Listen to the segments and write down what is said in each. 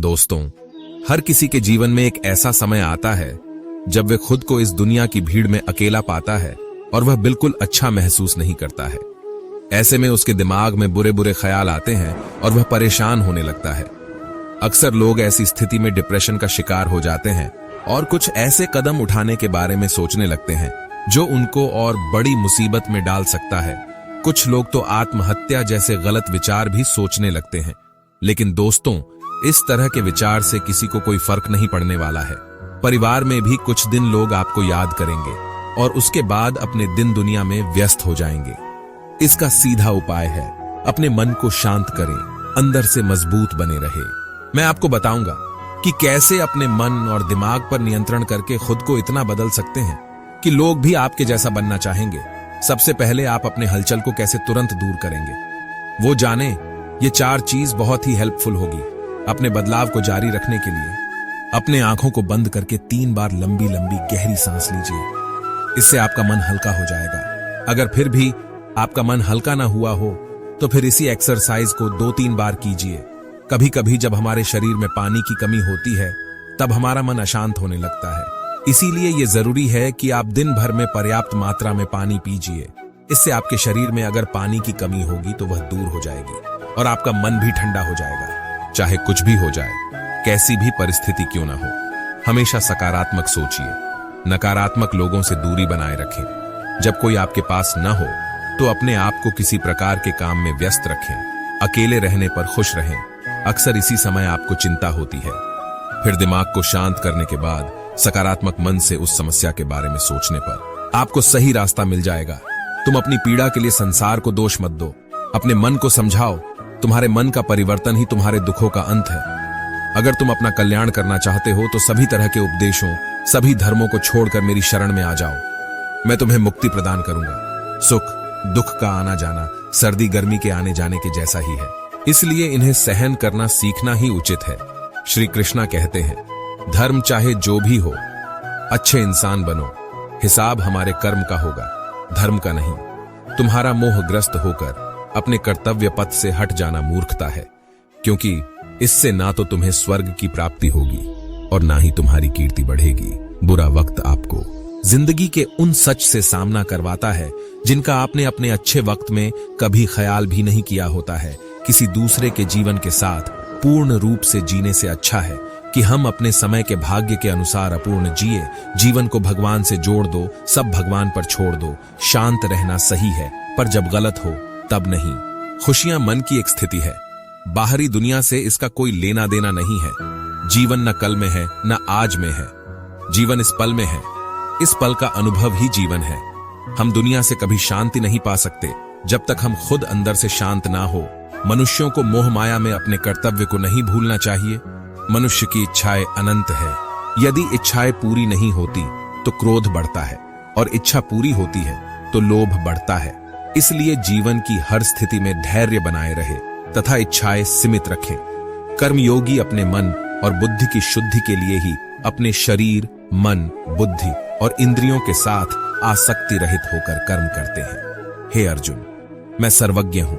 दोस्तों, हर किसी के जीवन में एक ऐसा समय आता है जब वह खुद को इस दुनिया की भीड़ में अकेला पाता है और वह बिल्कुल अच्छा महसूस नहीं करता है। ऐसे में उसके दिमाग में बुरे बुरे ख्याल आते हैं और वह परेशान होने लगता है। अक्सर लोग ऐसी स्थिति में डिप्रेशन का शिकार हो जाते हैं और कुछ ऐसे कदम उठाने के बारे में सोचने लगते हैं जो उनको और बड़ी मुसीबत में डाल सकता है। कुछ लोग तो आत्महत्या जैसे गलत विचार भी सोचने लगते हैं। लेकिन दोस्तों, इस तरह के विचार से किसी को कोई फर्क नहीं पड़ने वाला है। परिवार में भी कुछ दिन लोग आपको याद करेंगे और उसके बाद अपने दिन दुनिया में व्यस्त हो जाएंगे। इसका सीधा उपाय है, अपने मन को शांत करें, अंदर से मजबूत बने रहे। मैं आपको बताऊंगा कि कैसे अपने मन और दिमाग पर नियंत्रण करके खुद को इतना बदल सकते हैं कि लोग भी आपके जैसा बनना चाहेंगे। सबसे पहले आप अपने हलचल को कैसे तुरंत दूर करेंगे, वो जाने। ये 4 चीज बहुत ही हेल्पफुल होगी अपने बदलाव को जारी रखने के लिए। अपने आंखों को बंद करके 3 बार लंबी लंबी गहरी सांस लीजिए। इससे आपका मन हल्का हो जाएगा। अगर फिर भी आपका मन हल्का ना हुआ हो तो फिर इसी एक्सरसाइज को 2-3 बार कीजिए। कभी कभी जब हमारे शरीर में पानी की कमी होती है तब हमारा मन अशांत होने लगता है। इसीलिए यह जरूरी है कि आप दिन भर में पर्याप्त मात्रा में पानी पीजिए। इससे आपके शरीर में अगर पानी की कमी होगी तो वह दूर हो जाएगी और आपका मन भी ठंडा हो जाएगा। चाहे कुछ भी हो जाए, कैसी भी परिस्थिति क्यों ना हो, हमेशा सकारात्मक सोचिए। नकारात्मक लोगों से दूरी बनाए रखें। जब कोई आपके पास न हो तो अपने आप को किसी प्रकार के काम में व्यस्त रखें। अकेले रहने पर खुश रहें। अक्सर इसी समय आपको चिंता होती है। फिर दिमाग को शांत करने के बाद सकारात्मक मन से उस समस्या के बारे में सोचने पर आपको सही रास्ता मिल जाएगा। तुम अपनी पीड़ा के लिए संसार को दोष मत दो। अपने मन को समझाओ, तुम्हारे मन का परिवर्तन ही तुम्हारे दुखों का अंत है। अगर तुम अपना कल्याण करना चाहते हो तो सभी तरह के उपदेशों, सभी धर्मों को छोड़कर मेरी शरण में आ जाओ। मैं तुम्हें मुक्ति प्रदान करूंगा। सुख दुख का आना जाना सर्दी गर्मी के आने जाने के जैसा ही है, इसलिए इन्हें सहन करना सीखना ही उचित है। श्री कृष्णा कहते हैं, धर्म चाहे जो भी हो, अच्छे इंसान बनो। हिसाब हमारे कर्म का होगा, धर्म का नहीं। तुम्हारा मोहग्रस्त होकर अपने कर्तव्य पथ से हट जाना मूर्खता है, क्योंकि इससे ना तो तुम्हें स्वर्ग की प्राप्ति होगी और ना ही तुम्हारी कीर्ति बढ़ेगी। बुरा वक्त आपको जिंदगी के उन सच से सामना करवाता है जिनका आपने अपने अच्छे वक्त में कभी ख्याल भी नहीं किया होता है। किसी दूसरे के जीवन के साथ पूर्ण रूप से जीने से अच्छा है कि हम अपने समय के भाग्य के अनुसार अपूर्ण जिए। जीवन को भगवान से जोड़ दो, सब भगवान पर छोड़ दो। शांत रहना सही है, पर जब गलत हो तब नहीं। खुशियां मन की एक स्थिति है, बाहरी दुनिया से इसका कोई लेना देना नहीं है। जीवन न कल में है न आज में है, जीवन इस पल में है। इस पल का अनुभव ही जीवन है। हम दुनिया से कभी शांति नहीं पा सकते जब तक हम खुद अंदर से शांत ना हो। मनुष्यों को मोह माया में अपने कर्तव्य को नहीं भूलना चाहिए। मनुष्य की इच्छाएं अनंत है। यदि इच्छाएं पूरी नहीं होती तो क्रोध बढ़ता है और इच्छा पूरी होती है तो लोभ बढ़ता है। इसलिए जीवन की हर स्थिति में धैर्य बनाए रहे तथा इच्छाएं सीमित रखें। कर्मयोगी अपने मन और बुद्धि की शुद्धि के लिए ही अपने शरीर, मन, बुद्धि और इंद्रियों के साथ आसक्ति रहित होकर कर्म करते हैं। हे अर्जुन, मैं सर्वज्ञ हूं।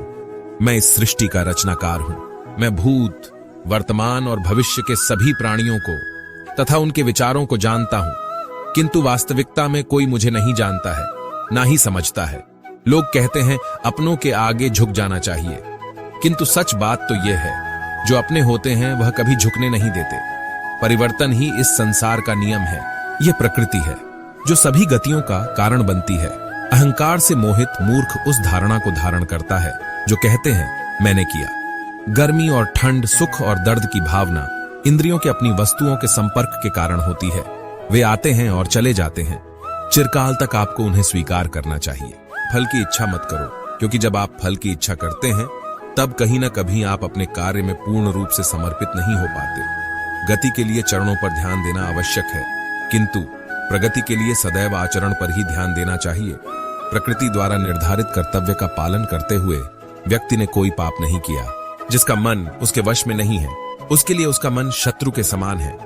मैं इस सृष्टि का रचनाकार हूं। मैं भूत, वर्तमान और भविष्य के सभी प्राणियों को तथा उनके विचारों को जानता हूं, किंतु वास्तविकता में कोई मुझे नहीं जानता है, ना ही समझता है। लोग कहते हैं अपनों के आगे झुक जाना चाहिए, किंतु सच बात तो यह है, जो अपने होते हैं वह कभी झुकने नहीं देते। परिवर्तन ही इस संसार का नियम है। यह प्रकृति है जो सभी गतियों का कारण बनती है। अहंकार से मोहित मूर्ख उस धारणा को धारण करता है जो कहते हैं मैंने किया। गर्मी और ठंड, सुख और दर्द की भावना इंद्रियों के अपनी वस्तुओं के संपर्क के कारण होती है। वे आते हैं और चले जाते हैं। चिरकाल तक आपको उन्हें स्वीकार करना चाहिए। फल की इच्छा मत करो, क्योंकि जब आप फल की इच्छा करते हैं तब कहीं ना कहीं आप अपने कार्य में पूर्ण रूप से समर्पित नहीं हो पाते। गति के लिए चरणों पर ध्यान देना आवश्यक है, किंतु प्रगति के लिए सदैव आचरण पर ही ध्यान देना चाहिए। प्रकृति द्वारा निर्धारित कर्तव्य का पालन करते हुए व्यक्ति ने कोई पाप नहीं किया। जिसका मन उसके वश में नहीं है, उसके लिए उसका मन शत्रु के समान है।